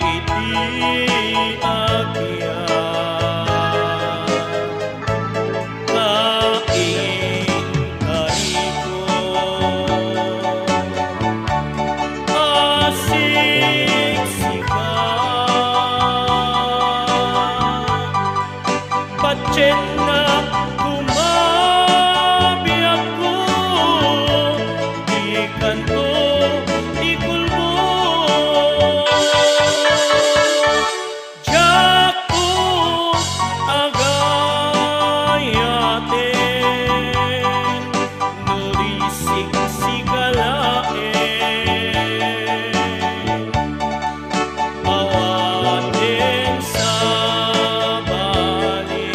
iti agya kaing karigo asik siga pacen na kumabiyak ko di kanto di kulbo jaku agayaten nurisik sigalaen awaten sa balik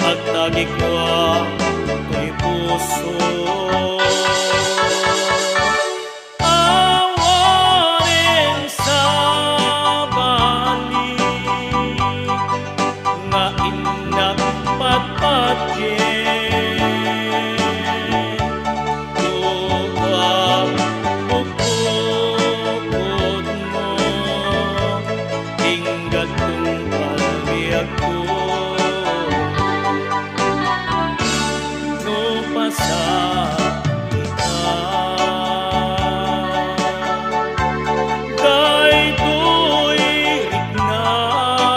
agtagikwa ko'y puso awaten sa balik nga inak patpatyen tuwag bukod mo tinggal kong palbiag ko no pasa kay to'y ignat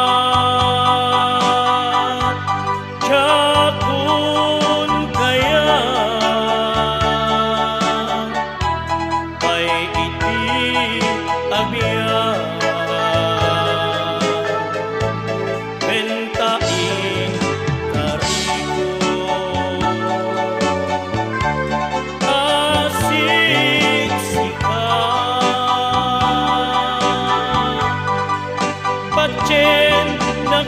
jakon kaya ay iti agbiyan bentain karigo asik sika pacen na